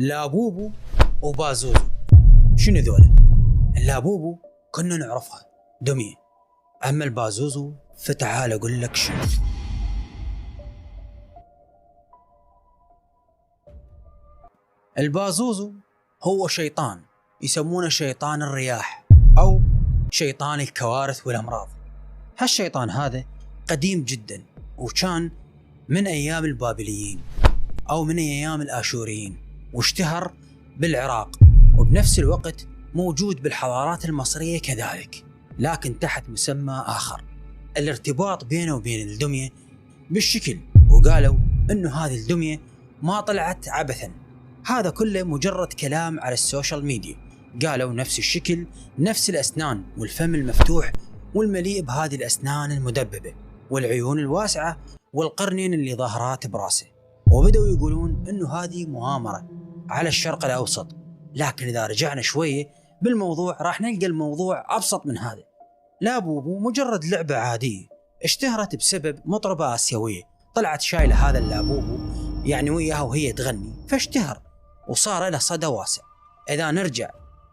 لابوبو وبازوزو. شنو ذولا؟ اللابوبو كنا نعرفها دمية، أما البازوزو فتعال أقول لك شنو. البازوزو هو شيطان يسمونه شيطان الرياح أو شيطان الكوارث والأمراض. هالشيطان هذا قديم جدا، وكان من أيام البابليين أو من أيام الآشوريين، واشتهر بالعراق، وبنفس الوقت موجود بالحضارات المصرية كذلك، لكن تحت مسمى آخر. الارتباط بينه وبين الدمية بالشكل، وقالوا إنه هذه الدمية ما طلعت عبثا، هذا كله مجرد كلام على السوشيال ميديا. قالوا نفس الشكل، نفس الأسنان والفم المفتوح والمليء بهذه الأسنان المدببة والعيون الواسعة والقرنين اللي ظاهرات براسه، وبدأوا يقولون إنه هذه مؤامرة على الشرق الأوسط. لكن إذا رجعنا شوية بالموضوع راح نلقى الموضوع أبسط من هذا. لابوبو مجرد لعبة عادية اشتهرت بسبب مطربة آسيوية طلعت شايلة هذا اللابوبو يعني وياها وهي تغني، فاشتهر وصار له صدى واسع. إذا نرجع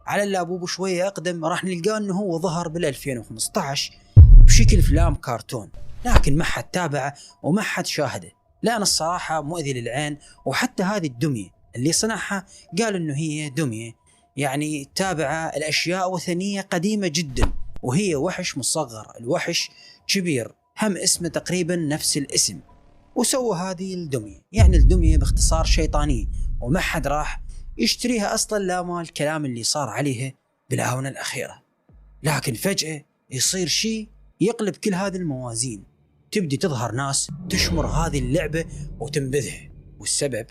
على اللابوبو شوية أقدم راح نلقى أنه هو ظهر بال2015 بشكل فيلم كارتون، لكن ما حد تابعه وما حد شاهده، لأن الصراحة مؤذي للعين. وحتى هذه الدمية اللي صنعها قال أنه هي دمية يعني تابعة الأشياء وثنية قديمة جدا، وهي وحش مصغر، الوحش كبير هم اسمه تقريبا نفس الاسم، وسوى هذه الدمية. يعني الدمية باختصار شيطانية، وما حد راح يشتريها أصلا لا مال الكلام اللي صار عليها بالآونة الأخيرة. لكن فجأة يصير شيء يقلب كل هذه الموازين، تبدي تظهر ناس تشمر هذه اللعبة وتنبذها، والسبب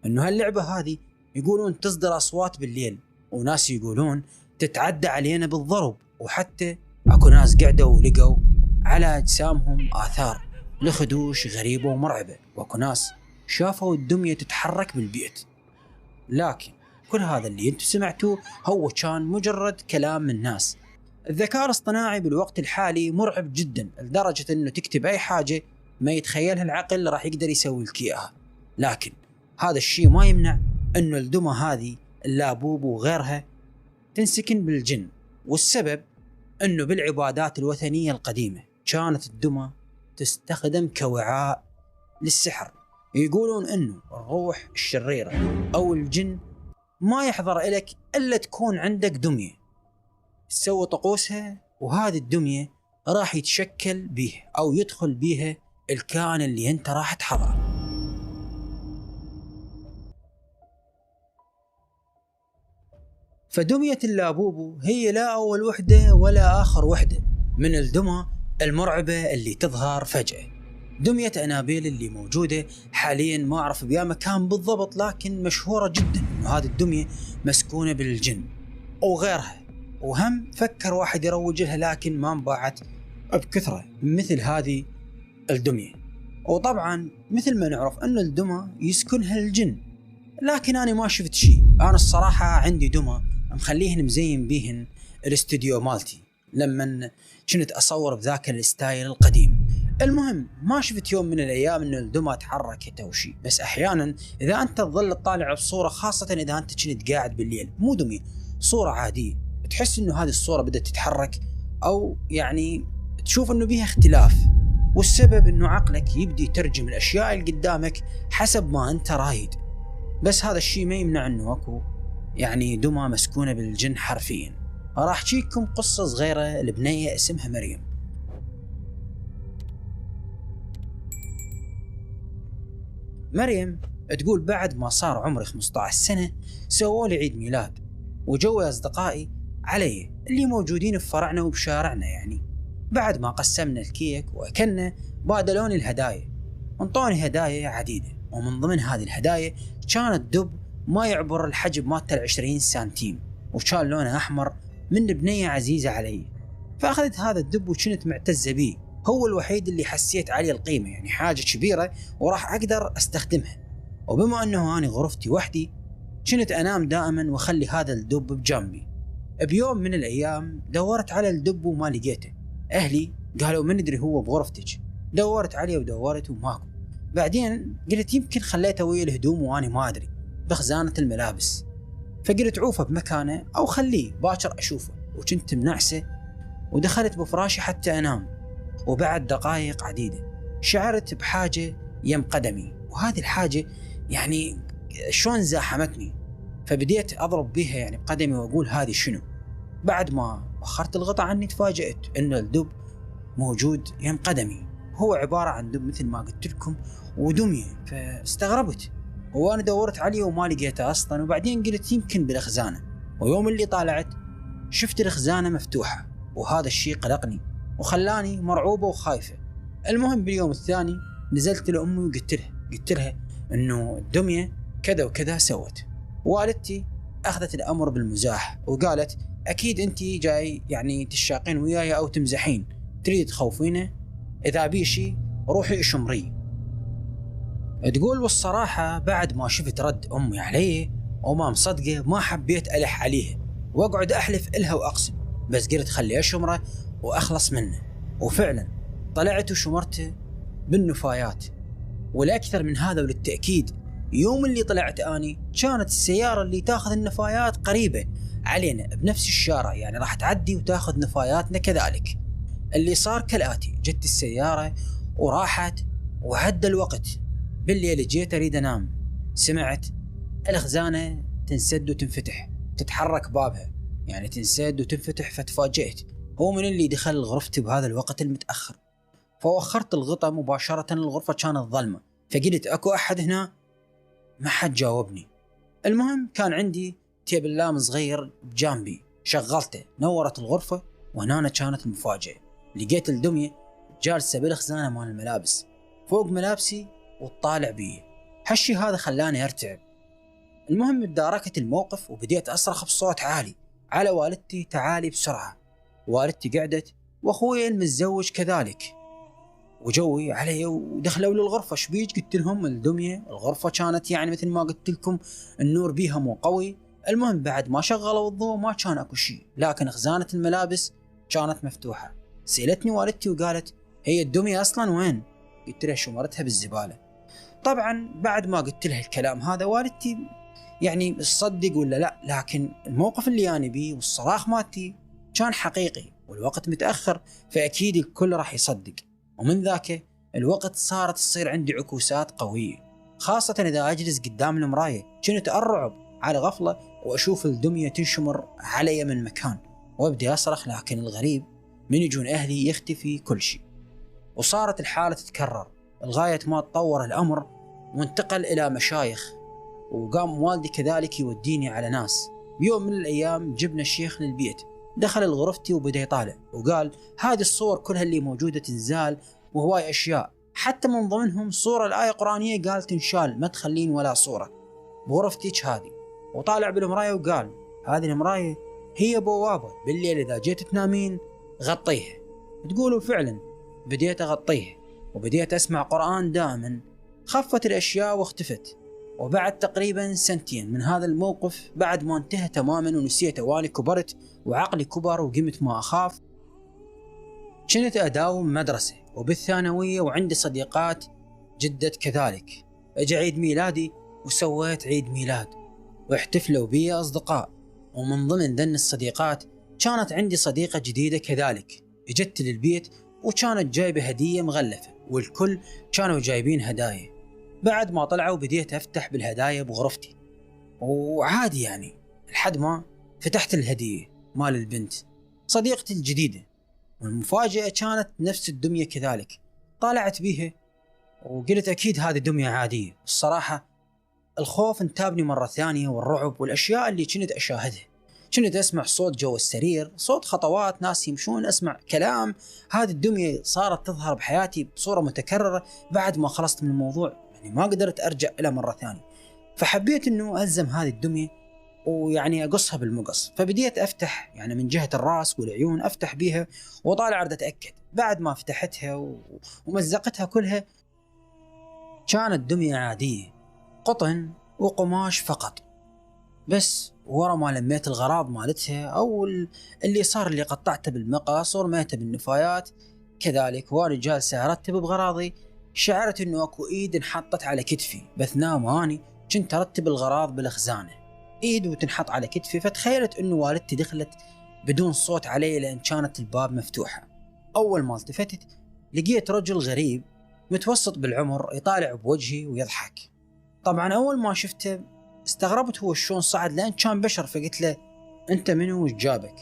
أنه هاللعبة هذه يقولون تصدر أصوات بالليل، وناس يقولون تتعدى علينا بالضرب، وحتى أكو ناس قعدوا ولقوا على أجسامهم آثار لخدوش غريبة ومرعبة، وأكو ناس شافوا الدمية تتحرك بالبيت. لكن كل هذا اللي انتم سمعتوه هو كان مجرد كلام من ناس. الذكاء الاصطناعي بالوقت الحالي مرعب جدا، لدرجة انه تكتب اي حاجة ما يتخيلها العقل راح يقدر يسوي لك اياها. لكن هذا الشيء ما يمنع انه الدمى هذه اللابوبو وغيرها تنسكن بالجن، والسبب انه بالعبادات الوثنية القديمة كانت الدمى تستخدم كوعاء للسحر. يقولون انه الروح الشريرة او الجن ما يحضر إلك الا تكون عندك دمية تسوي طقوسها، وهذه الدمية راح يتشكل به او يدخل بيها الكائن اللي انت راح تحضره. فدمية اللابوبو هي لا اول وحدة ولا اخر وحدة من الدمى المرعبة اللي تظهر فجأة. دمية أنابيل اللي موجودة حاليا ما أعرف بيا مكان بالضبط، لكن مشهورة جدا إنه هذه الدمية مسكونة بالجن وغيرها، وهم فكر واحد يروج لها لكن ما انباعت بكثرة مثل هذه الدمية. وطبعا مثل ما نعرف أن الدمى يسكنها الجن، لكن أنا ما شفت شيء. أنا الصراحة عندي دمى مخليهن مزين بيهن الاستوديو مالتي لما كنت أصور بذاك الستايل القديم. المهم ما شفت يوم من الأيام أن الدمى تحركت أو شيء، بس أحيانا إذا أنت تظل تطالع بصورة، خاصة إذا أنت كنت قاعد بالليل مو دمية صورة عادية، تحس أنه هذه الصورة بدأت تتحرك أو يعني تشوف أنه بيها اختلاف، والسبب أنه عقلك يبدي يترجم الأشياء اللي قدامك حسب ما أنت رايد. بس هذا الشيء ما يمنع أنه أكو يعني دمى مسكونة بالجن حرفيا. راح أحكيكم قصة صغيرة لبنية اسمها مريم. مريم تقول بعد ما صار عمري 15 سنة سووا لي عيد ميلاد، وجوا أصدقائي علي اللي موجودين في فرعنا وبشارعنا. يعني بعد ما قسمنا الكيك وأكلنا بادلوني الهدايا، انطوني هدايا عديدة، ومن ضمن هذه الهدايا كانت دب ما يعبر الحجم مالته 20 سنتيم، وكان لونه أحمر من بنية عزيزة علي. فأخذت هذا الدب وكنت معتزة به، هو الوحيد اللي حسيت عليه القيمة، يعني حاجة كبيرة وراح أقدر أستخدمها. وبما أنه أنا غرفتي وحدي كنت أنام دائما وأخلي هذا الدب بجنبي. بيوم من الأيام دورت على الدب وما لقيته، أهلي قالوا ما ندري هو بغرفتك، دورت عليه ودورت وماكو. بعدين قلت يمكن خليته ويا الهدوم وأنا ما أدري، بخزانة الملابس، فقلت عوفه بمكانه أو خليه باكر أشوفه، وكنت منعسة ودخلت بفراشي حتى أنام. وبعد دقائق عديدة شعرت بحاجة يم قدمي، وهذه الحاجة يعني شلون زاحمتني، فبديت أضرب بها يعني بقدمي وأقول هذه شنو. بعد ما أخرت الغطاء عني تفاجأت أن الدب موجود يم قدمي، هو عبارة عن دب مثل ما قلت لكم ودمية. فاستغربت وأنا دورت عليه وما لقيته أصلا، وبعدين قلت يمكن بالخزانة. ويوم اللي طالعت شفت الخزانة مفتوحة، وهذا الشيء قلقني وخلاني مرعوبة وخايفة. المهم باليوم الثاني نزلت لأمي وقلت لها إنه الدمية كذا وكذا سوت. والدتي أخذت الأمر بالمزاح وقالت أكيد أنتي جاي يعني تشاقين وياي أو تمزحين، تريد تخوفينه، إذا بي شي روحي اشمري. تقول والصراحة بعد ما شفت رد أمي علي وما مصدقة ما حبيت ألح عليها وأقعد أحلف إلها وأقسم، بس قلت خلي أشمره وأخلص منه. وفعلا طلعت وشمرته بالنفايات. والأكثر من هذا وللتأكيد يوم اللي طلعت أني كانت السيارة اللي تاخذ النفايات قريبة علينا بنفس الشارع، يعني راح تعدي وتاخذ نفاياتنا كذلك. اللي صار كالآتي: جت السيارة وراحت وعدى الوقت، بالليل جيت أريد أنام، سمعت الخزانة تنسد وتنفتح، تتحرك بابها يعني تنسد وتنفتح. فتفاجئت هو من اللي دخل غرفتي بهذا الوقت المتأخر، فوخرت الغطاء مباشرة. الغرفة كانت ظلمة، فقلت أكو أحد هنا؟ ما حد جاوبني. المهم كان عندي تيب اللام صغير بجانبي، شغلته نورت الغرفة، وهنا كانت المفاجأة: لقيت الدمية جالسة بالخزانة مال الملابس فوق ملابسي وتطالع بي. هالشي هذا خلاني أرتعب. المهم تداركت الموقف وبديت أصرخ بصوت عالي على والدتي تعالي بسرعة. والدتي قعدت وأخوي المتزوج كذلك وجوي علي ودخلوا للغرفة. شبيج؟ قلت لهم الدمية الغرفة كانت يعني مثل ما قلت لكم النور بيها مو قوي. المهم بعد ما شغلوا الضوء ما كان اكو شيء، لكن خزانة الملابس كانت مفتوحة. سألتني والدتي وقالت هي الدمية اصلا وين؟ قلت لها شمرتها بالزبالة. طبعا بعد ما قلت لها الكلام هذا والدتي يعني تصدق ولا لا، لكن الموقف اللي أنا بيه والصراخ مالتي كان حقيقي والوقت متأخر، فأكيد الكل راح يصدق. ومن ذاك الوقت صارت تصير عندي عكوسات قوية، خاصة إذا أجلس قدام المراية. كنت أرعب على غفلة وأشوف الدمية تنشمر علي من مكان وأبدي أصرخ، لكن الغريب من يجون أهلي يختفي كل شيء. وصارت الحالة تتكرر لغاية ما تطور الأمر وانتقل إلى مشايخ، وقام والدي كذلك يوديني على ناس. بيوم من الأيام جبنا الشيخ للبيت، دخل الغرفتي وبدأ يطالع وقال هذه الصور كلها اللي موجودة تنزال وهواي أشياء، حتى من ضمنهم صورة الآية القرآنية قال تنشال ما تخلين ولا صورة بغرفتك هذه. وطالع بالمراية وقال هذه المراية هي بوابة، بالليل إذا جيت تنامين غطيها. تقولوا فعلا بديت أغطيها وبديت أسمع قرآن دائما. خفت الأشياء واختفت. وبعد تقريبا 2 سنين من هذا الموقف، بعد ما انتهى تماما ونسيته واني كبرت وعقلي كبر وقمت ما أخاف، كنت أداوم مدرسة وبالثانوية وعندي صديقات جدت كذلك. اجى عيد ميلادي وسويت عيد ميلاد واحتفلوا بي أصدقاء، ومن ضمن ذن الصديقات كانت عندي صديقة جديدة كذلك. اجت للبيت وكانت جايبة هدية مغلفة والكل كانوا جايبين هدايا. بعد ما طلعوا بديت أفتح بالهدايا بغرفتي وعادي يعني، لحد ما فتحت الهدية مال البنت صديقتي الجديدة، والمفاجأة كانت نفس الدمية كذلك. طالعت بيها وقلت أكيد هذه دمية عادية. الصراحة الخوف انتابني مرة ثانية والرعب والأشياء اللي كنت أشاهدها. كنت أسمع صوت جوا السرير، صوت خطوات ناس يمشون، أسمع كلام. هذه الدمية صارت تظهر بحياتي بصورة متكررة. بعد ما خلصت من الموضوع يعني ما قدرت أرجع إلى مرة ثانية، فحبيت أنه ألزم هذه الدمية ويعني أقصها بالمقص. فبديت أفتح يعني من جهة الرأس والعيون أفتح بيها وطالع أرد أتأكد. بعد ما فتحتها ومزقتها كلها كانت دمية عادية، قطن وقماش فقط بس. ورا ما لميت الغراض مالتها أو اللي صار اللي قطعته بالمقص ورميته بالنفايات كذلك، وانا جالسة أرتب بغراضي، شعرت إنه أكو إيد انحطت على كتفي. بثناء ما أني كنت أرتب الغراض بالخزانة، إيد وتنحط على كتفي، فتخيلت إنه والدتي دخلت بدون صوت علي لأن كانت الباب مفتوحة. أول ما التفتت لقيت رجل غريب متوسط بالعمر يطالع بوجهي ويضحك. طبعا أول ما شفته استغربت هو شلون صعد لأن كان بشر، فقلت له أنت منو وش جابك؟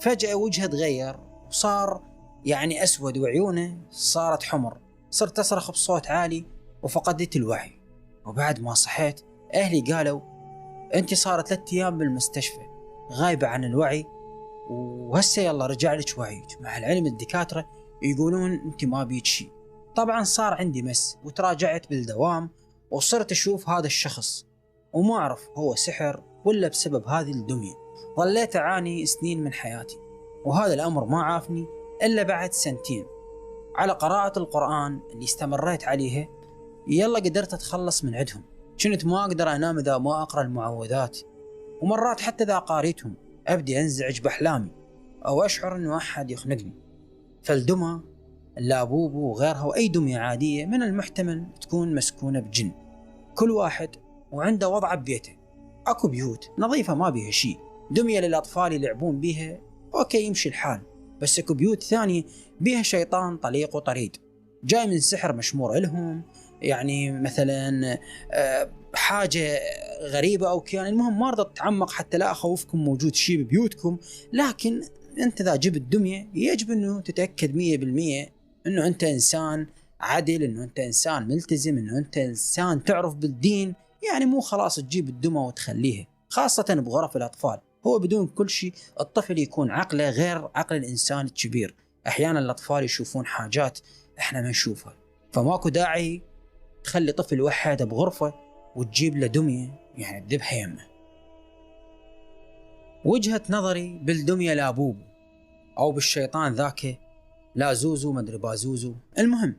فجأة وجهه تغير وصار يعني أسود وعيونه صارت حمر. صرت أصرخ بصوت عالي وفقدت الوعي. وبعد ما صحيت أهلي قالوا أنت صارت 3 أيام بالمستشفى غايبة عن الوعي، وهسه يلا رجع لك وعيك، مع العلم الدكاترة يقولون أنت ما بيك شيء. طبعا صار عندي مس وتراجعت بالدوام وصرت أشوف هذا الشخص وما أعرف هو سحر ولا بسبب هذه الدمية. ظليت أعاني سنين من حياتي، وهذا الأمر ما عافني إلا بعد 2 سنين على قراءة القرآن اللي استمريت عليها. يلا قدرت أتخلص من عندهم. كنت ما أقدر أنام إذا ما أقرأ المعوذات، ومرات حتى إذا قاريتهم أبدي أنزعج بأحلامي أو أشعر أنه أحد يخنقني. فالدمى اللابوبو وغيرها وأي دمية عادية من المحتمل تكون مسكونة بجن. كل واحد وعنده وضعه ببيته. أكو بيوت نظيفة ما بيها شيء، دمية للأطفال يلعبون بيها أوكي يمشي الحال، بس أكو بيوت ثانية بيها شيطان طليق وطريد جاي من سحر مشمور إلهم، يعني مثلا حاجة غريبة أو كيان. المهم ما رضت أتعمق حتى لا أخوفكم موجود شيء ببيوتكم، لكن أنت إذا جبت دمية يجب أنه تتأكد 100% أنه أنت إنسان عدل، أنه أنت إنسان ملتزم، أنه أنت إنسان تعرف بالدين. يعني مو خلاص تجيب الدمى وتخليها، خاصة بغرف الأطفال. هو بدون كل شيء الطفل يكون عقله غير عقل الإنسان الكبير. أحيانا الأطفال يشوفون حاجات إحنا ما نشوفها، فماكو داعي تخلي طفل وحده بغرفة وتجيب له دمية يعني تذبح يمه. وجهة نظري بالدمية لابوبو أو بالشيطان ذاك لا زوزو مدري بازوزو. المهم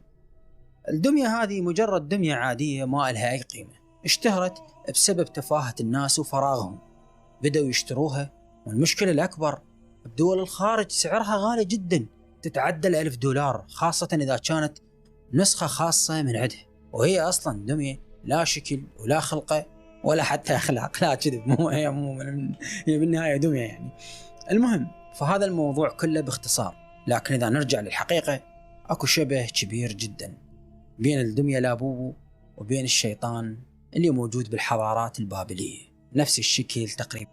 الدمية هذه مجرد دمية عادية ما لها أي قيمة، اشتهرت بسبب تفاهة الناس وفراغهم، بدأوا يشتروها. والمشكلة الأكبر بدول الخارج سعرها غالي جدا، تتعدى $1000، خاصة إذا كانت نسخة خاصة من عندها، وهي أصلا دمية لا شكل ولا خلقة ولا حتى أخلاق. لا كذب، هي بالنهاية دمية يعني. المهم فهذا الموضوع كله باختصار، لكن إذا نرجع للحقيقة أكو شبه كبير جدا بين الدمية لابوبو وبين الشيطان اللي موجود بالحضارات البابلية، نفس الشكل تقريبا.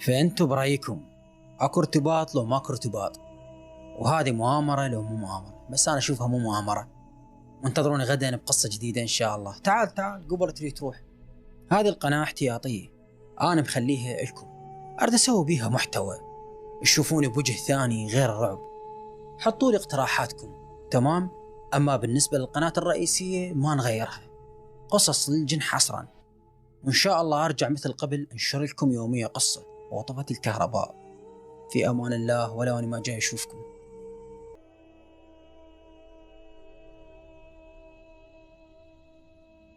فأنتوا برأيكم أكو ارتباط لو ماكو ارتباط؟ وهذه مؤامرة لو مو مؤامرة؟ بس أنا أشوفها مو مؤامرة. وانتظروني غدا بقصة جديدة إن شاء الله. تعال قبل تريد تروح، هذه القناة احتياطية أنا مخليها لكم، أريد أسوي بيها محتوى تشوفوني بوجه ثاني غير الرعب. حطوا لي اقتراحاتكم تمام. أما بالنسبة للقناة الرئيسية ما نغيرها، قصص للجن حصرا، وإن شاء الله أرجع مثل قبل أنشر لكم يوميا قصة وطفت الكهرباء. في أمان الله، ولا أنا ما جاي أشوفكم.